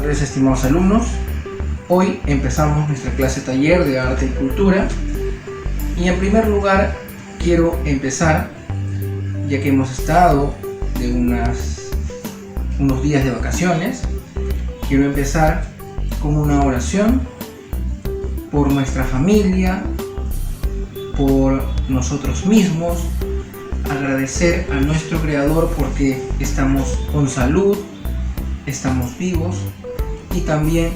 tardes, estimados alumnos. Hoy empezamos nuestra clase taller de arte y cultura. Y en primer lugar quiero empezar, ya que hemos estado de unos días de vacaciones, quiero empezar con una oración por nuestra familia, por nosotros mismos, agradecer a nuestro Creador porque estamos con salud, estamos vivos y también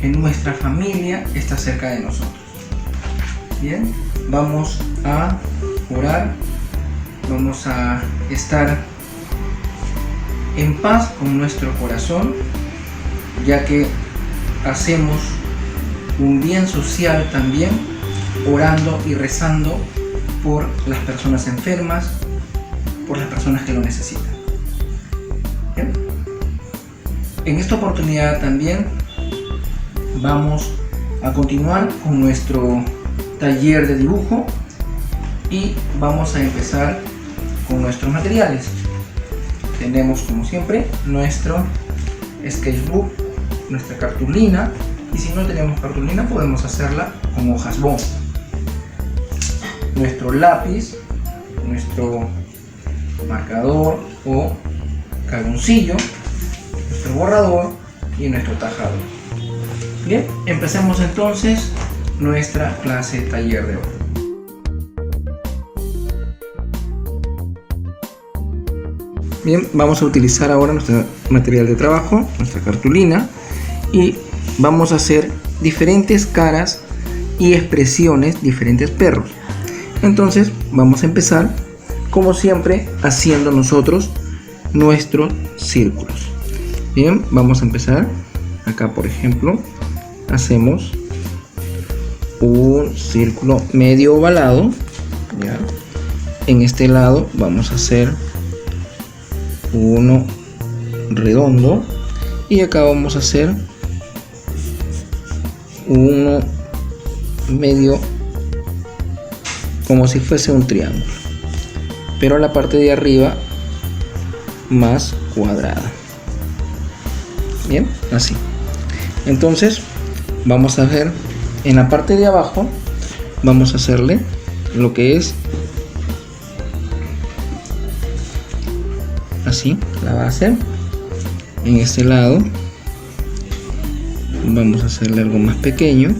en nuestra familia está cerca de nosotros. Bien, vamos a orar, vamos a estar en paz con nuestro corazón, ya que hacemos un bien social también, orando y rezando por las personas enfermas, por las personas que lo necesitan. Bien. En esta oportunidad también vamos a continuar con nuestro taller de dibujo y vamos a empezar con nuestros materiales. Tenemos, como siempre, nuestro sketchbook, nuestra cartulina, y si no tenemos cartulina podemos hacerla con hojas bond, nuestro lápiz, nuestro marcador o carboncillo, nuestro borrador y nuestro tajador. Bien, empecemos entonces nuestra clase taller de hoy. Bien, vamos a utilizar ahora nuestro material de trabajo, nuestra cartulina, y vamos a hacer diferentes caras y expresiones, diferentes perros. Entonces vamos a empezar, como siempre, haciendo nosotros nuestros círculos. Bien, vamos a empezar. Acá, por ejemplo, hacemos un círculo medio ovalado, ¿ya? En este lado vamos a hacer uno redondo y acá vamos a hacer uno medio como si fuese un triángulo, pero la parte de arriba más cuadrada. Bien, así. Entonces vamos a ver en la parte de abajo, vamos a hacerle lo que es así, la base. En este lado vamos a hacerle algo más pequeño,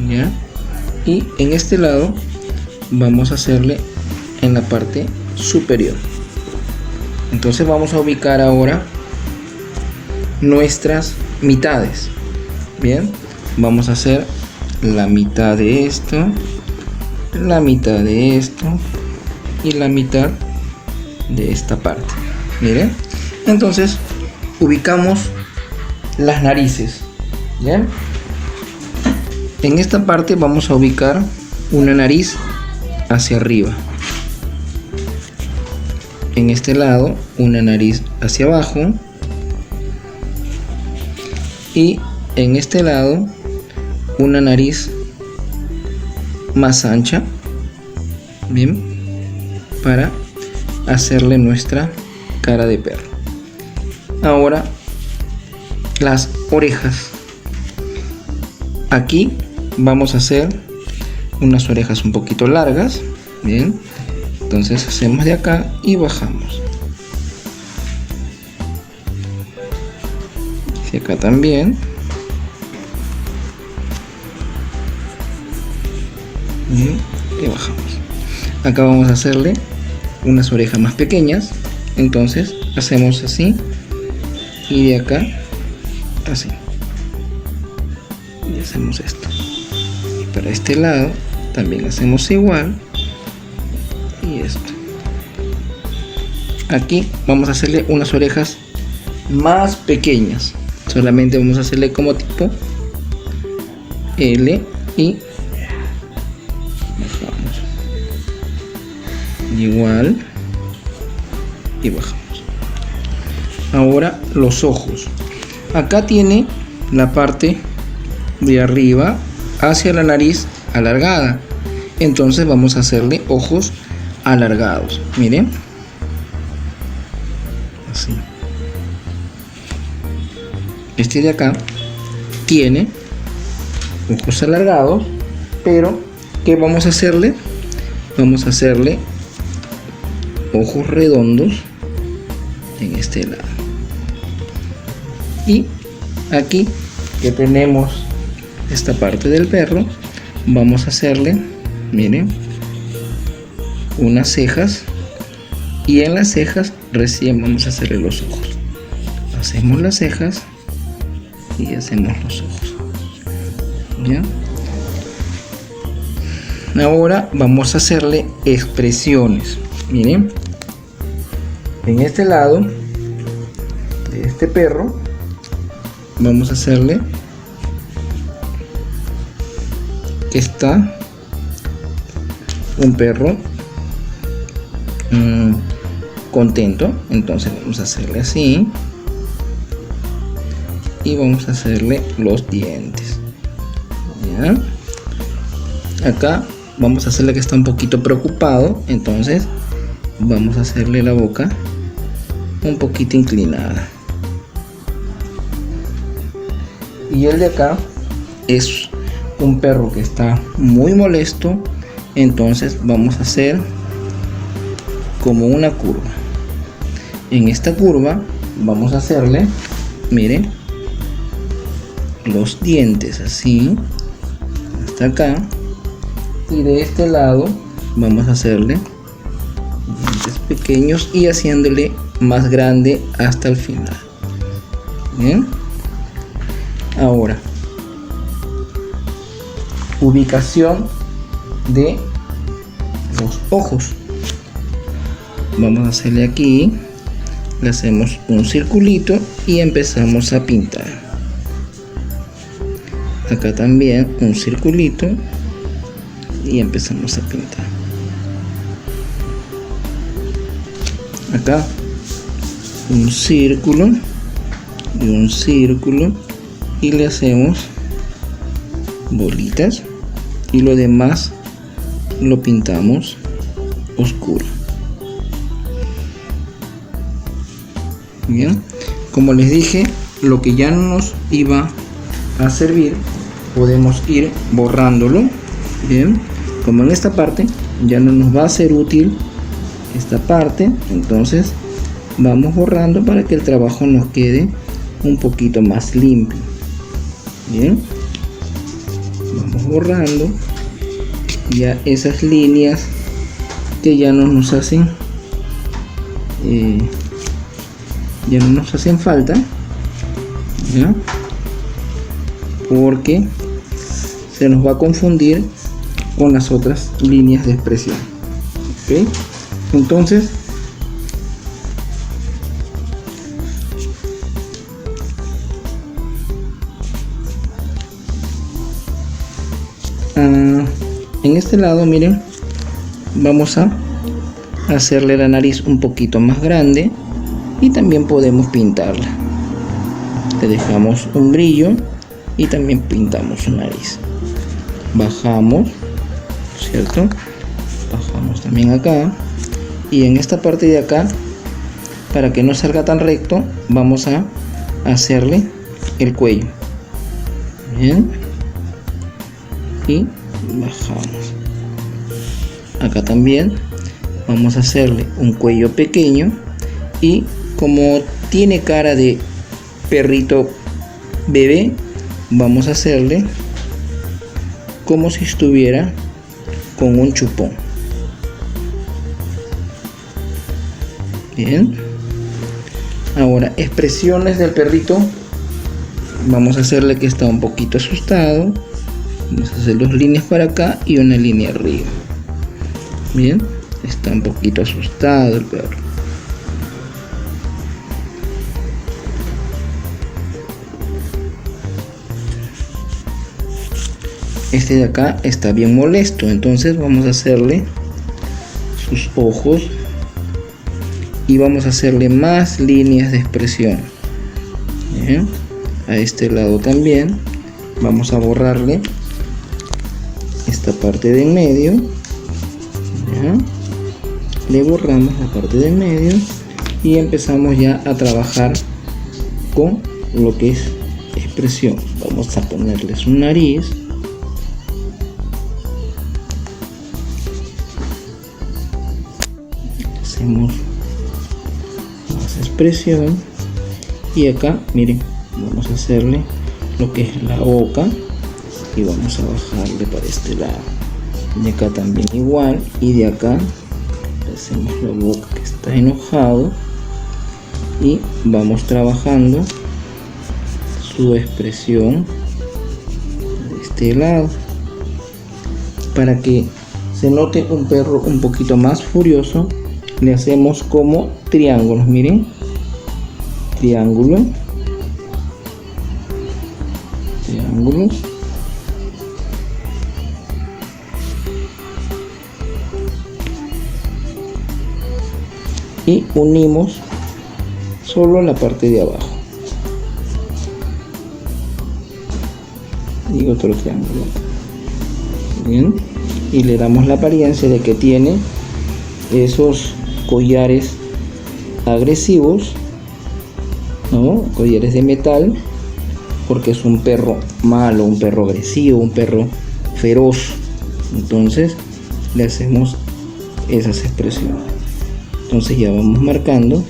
¿ya? Y en este lado vamos a hacerle en la parte superior. Entonces vamos a ubicar ahora nuestras mitades. Bien, vamos a hacer la mitad de esto, la mitad de esto y la mitad de esta parte. Miren, entonces ubicamos las narices. Bien, en esta parte vamos a ubicar una nariz hacia arriba, en este lado una nariz hacia abajo y en este lado una nariz más ancha. Bien, para hacerle nuestra cara de perro. Ahora las orejas. Aquí vamos a hacer unas orejas un poquito largas. Bien, entonces hacemos de acá y bajamos. Y acá también. Y bajamos. Acá vamos a hacerle unas orejas más pequeñas, entonces hacemos así y de acá así y hacemos esto, y para este lado también hacemos igual y esto. Aquí vamos a hacerle unas orejas más pequeñas, solamente vamos a hacerle como tipo L y bajamos igual y bajamos. Ahora los ojos. Acá tiene la parte de arriba hacia la nariz alargada, entonces vamos a hacerle ojos alargados. Miren, así. Este de acá tiene ojos alargados, pero ¿qué vamos a hacerle? Vamos a hacerle ojos redondos en este lado. Y aquí que tenemos esta parte del perro, vamos a hacerle, miren, unas cejas, y en las cejas recién vamos a hacerle los ojos. Hacemos las cejas y hacemos los ojos. ¿Ya? Ahora vamos a hacerle expresiones. Miren, en este lado de este perro vamos a hacerle que está un perro contento. Entonces vamos a hacerle así y vamos a hacerle los dientes. ¿Ya? Acá vamos a hacerle que está un poquito preocupado, entonces vamos a hacerle la boca un poquito inclinada. Y el de acá es un perro que está muy molesto, entonces vamos a hacer como una curva. En esta curva vamos a hacerle, miren, los dientes así hasta acá, y de este lado vamos a hacerle dientes pequeños y haciéndole más grande hasta el final. Bien, ahora ubicación de los ojos. Vamos a hacerle aquí, le hacemos un circulito y empezamos a pintar. Acá también un circulito y empezamos a pintar. Acá un círculo y un círculo y le hacemos bolitas, y lo demás lo pintamos oscuro. Bien, como les dije, lo que ya no nos iba a servir podemos ir borrándolo. Bien, como en esta parte ya no nos va a ser útil esta parte, entonces vamos borrando para que el trabajo nos quede un poquito más limpio. Bien, vamos borrando ya esas líneas que ya no nos hacen falta, ¿ya? Porque se nos va a confundir con las otras líneas de expresión. ¿Ok? Entonces en este lado, miren, vamos a hacerle la nariz un poquito más grande y también podemos pintarla. Le dejamos un brillo y también pintamos su nariz. Bajamos, ¿cierto? Bajamos también acá, y en esta parte de acá, para que no salga tan recto, vamos a hacerle el cuello. Bien, y bajamos. Acá también vamos a hacerle un cuello pequeño, y como tiene cara de perrito bebé, vamos a hacerle como si estuviera con un chupón. Bien, ahora expresiones del perrito. Vamos a hacerle que está un poquito asustado. Vamos a hacer 2 líneas para acá y una línea arriba. Bien, está un poquito asustado el perro. Este de acá está bien molesto, entonces vamos a hacerle sus ojos y vamos a hacerle más líneas de expresión. Bien, a este lado también vamos a borrarle esta parte de en medio. ¿Ya? Le borramos la parte de en medio y empezamos ya a trabajar con lo que es expresión. Vamos a ponerle su nariz. Hacemos más expresión. Y acá, miren, vamos a hacerle lo que es la boca. Y vamos a bajarle para este lado. Y acá también igual. Y de acá le hacemos la boca que está enojado. Y vamos trabajando su expresión de este lado para que se note un perro un poquito más furioso. Le hacemos como triángulos, miren, triángulo, triángulos, y unimos solo la parte de abajo. Y otro triángulo. Bien. Y le damos la apariencia de que tiene esos collares agresivos, ¿no? Collares de metal, porque es un perro malo, un perro agresivo, un perro feroz. Entonces le hacemos esas expresiones. Entonces ya vamos marcando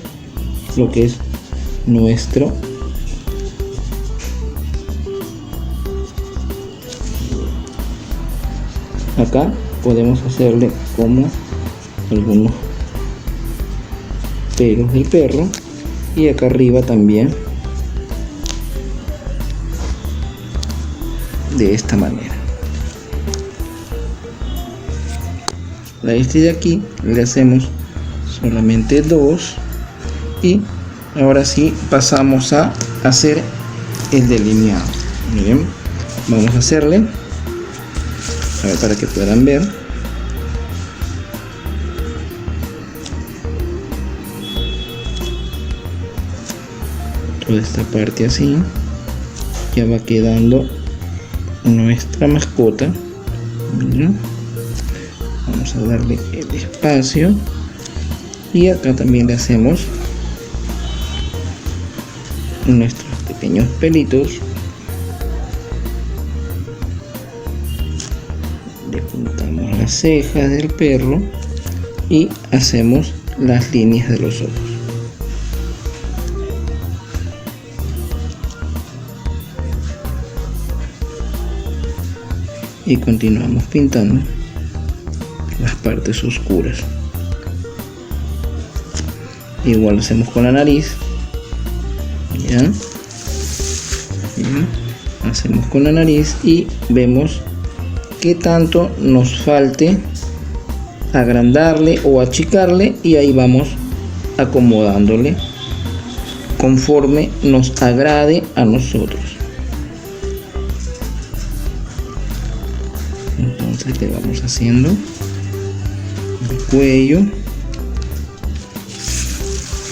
lo que es nuestro acá. Podemos hacerle como algunos pelos del perro, y acá arriba también de esta manera. A este de aquí le hacemos solamente dos, y ahora sí pasamos a hacer el delineado. Miren, vamos a hacerle, a ver, para que puedan ver. Toda esta parte así ya va quedando nuestra mascota. Miren, vamos a darle el espacio, y acá también le hacemos nuestros pequeños pelitos. Le pintamos las cejas del perro y hacemos las líneas de los ojos. Y continuamos pintando las partes oscuras. Igual lo hacemos con la nariz. ¿Ya? Bien. Hacemos con la nariz y vemos qué tanto nos falte agrandarle o achicarle, y ahí vamos acomodándole conforme nos agrade a nosotros. Entonces le vamos haciendo el cuello.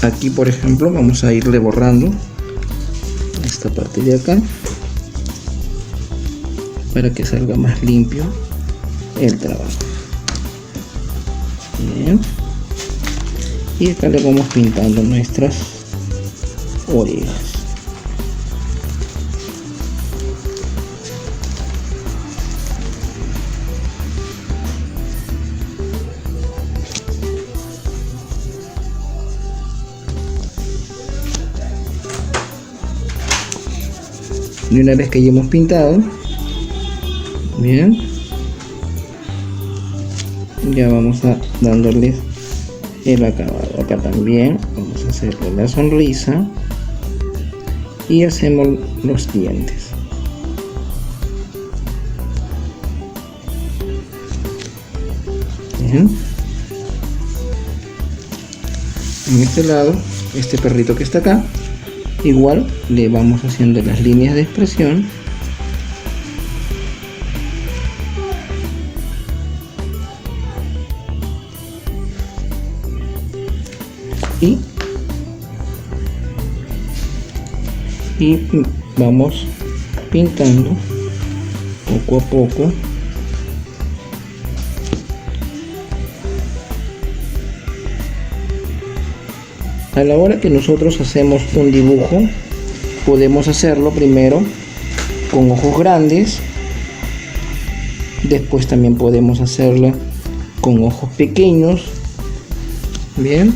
Aquí, por ejemplo, vamos a irle borrando esta parte de acá para que salga más limpio el trabajo. Bien. Y acá le vamos pintando nuestras orejas. Y una vez que ya hemos pintado, bien, ya vamos a dándole el acabado. Acá también vamos a hacerle la sonrisa y hacemos los dientes. Bien. En este lado, este perrito que está acá, igual le vamos haciendo las líneas de expresión. Y vamos pintando poco a poco a la hora que nosotros hacemos un dibujo. podemos hacerlo primero con ojos grandes, después también podemos hacerlo con ojos pequeños. Bien,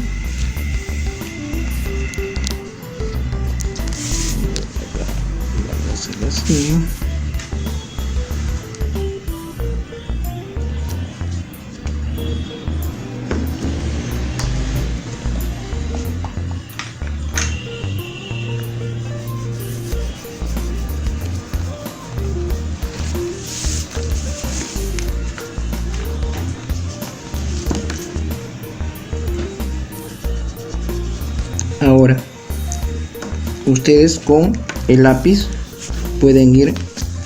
vamos a hacerlo así. Ahora, ustedes con el lápiz pueden ir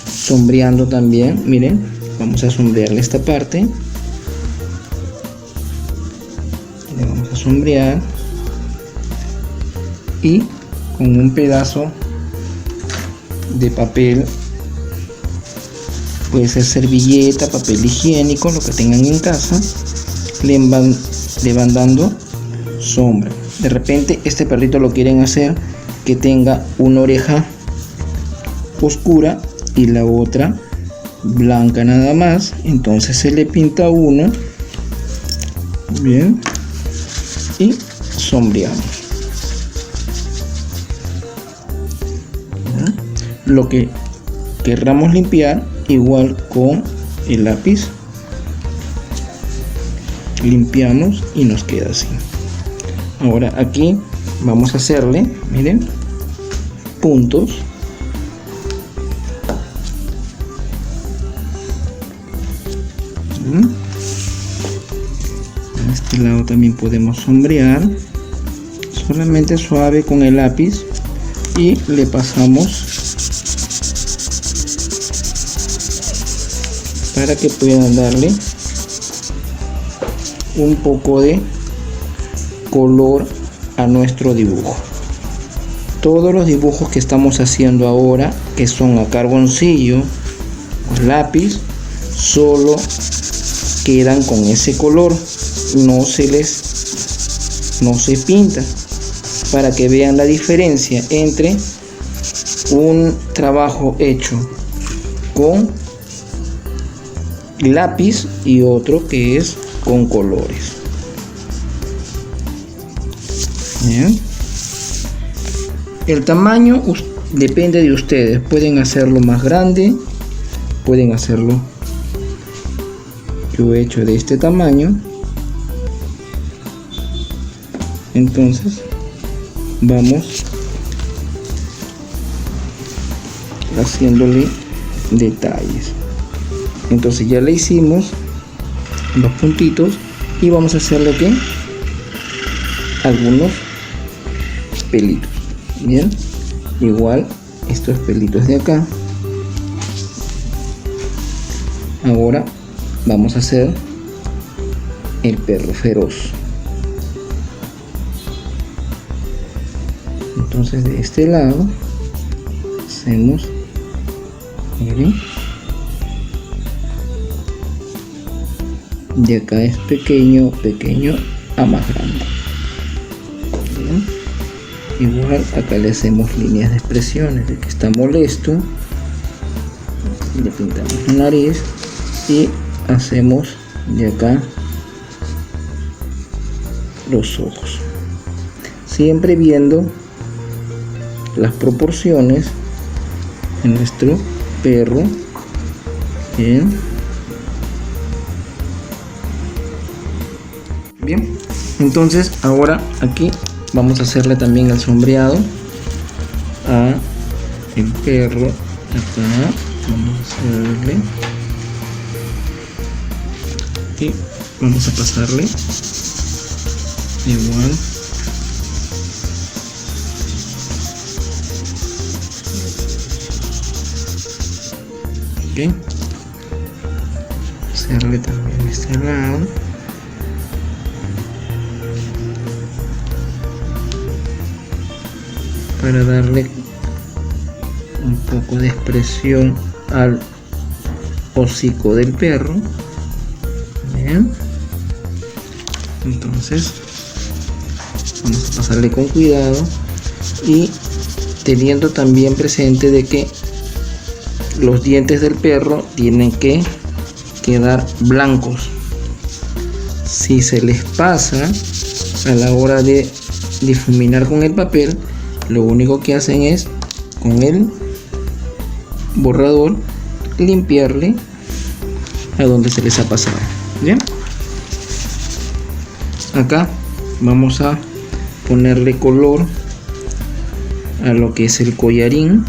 sombreando también. Miren, vamos a sombrearle esta parte. Le vamos a sombrear. Y con un pedazo de papel, puede ser servilleta, papel higiénico, lo que tengan en casa, le van dando sombra. De repente este perrito lo quieren hacer que tenga una oreja oscura y la otra blanca nada más, entonces se le pinta uno, bien, y sombreamos. Lo que querramos limpiar, igual con el lápiz limpiamos y nos queda así. Ahora aquí vamos a hacerle, miren, puntos. En este lado también podemos sombrear, solamente suave con el lápiz, y le pasamos para que puedan darle un poco de color a nuestro dibujo. Todos los dibujos que estamos haciendo ahora, que son a carboncillo o lápiz, solo quedan con ese color, no se pinta, para que vean la diferencia entre un trabajo hecho con lápiz y otro que es con colores. Bien. El tamaño depende de ustedes, pueden hacerlo más grande, pueden hacerlo, yo he hecho de este tamaño. Entonces vamos haciéndole detalles. Entonces ya le hicimos los puntitos y vamos a hacerle que algunos pelitos. Bien, igual estos pelitos de acá. Ahora vamos a hacer el perro feroz. Entonces de este lado hacemos, miren, de acá es pequeño a más grande. Bien. Igual acá le hacemos líneas de expresiones de que está molesto, le pintamos la nariz y hacemos de acá los ojos, siempre viendo las proporciones de nuestro perro. Bien, bien, entonces ahora aquí vamos a hacerle también el sombreado a el perro. Acá vamos a hacerle y vamos a pasarle igual. Ok, hacerle también este lado. Para darle un poco de expresión al hocico del perro. Bien, entonces vamos a pasarle con cuidado y teniendo también presente de que los dientes del perro tienen que quedar blancos. Si se les pasa a la hora de difuminar con el papel, lo único que hacen es con el borrador limpiarle a donde se les ha pasado. Bien, acá vamos a ponerle color a lo que es el collarín.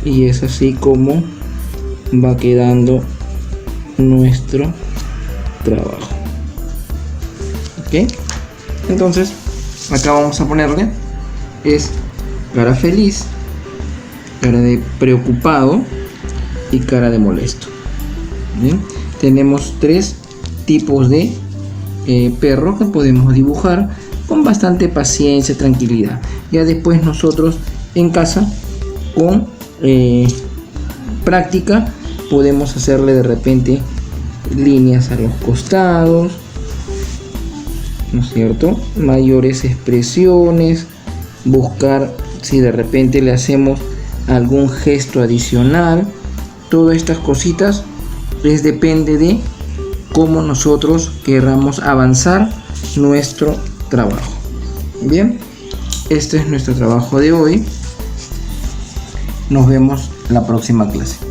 Y es así como va quedando nuestro trabajo. Ok, entonces acá vamos a ponerle es cara feliz, cara de preocupado y cara de molesto. Bien, tenemos tres tipos de perro que podemos dibujar con bastante paciencia, tranquilidad. Ya después nosotros en casa con práctica podemos hacerle de repente líneas a los costados, ¿no es cierto? Mayores expresiones, buscar si de repente le hacemos algún gesto adicional. Todas estas cositas depende de cómo nosotros queramos avanzar nuestro trabajo. Bien, este es nuestro trabajo de hoy. Nos vemos la próxima clase.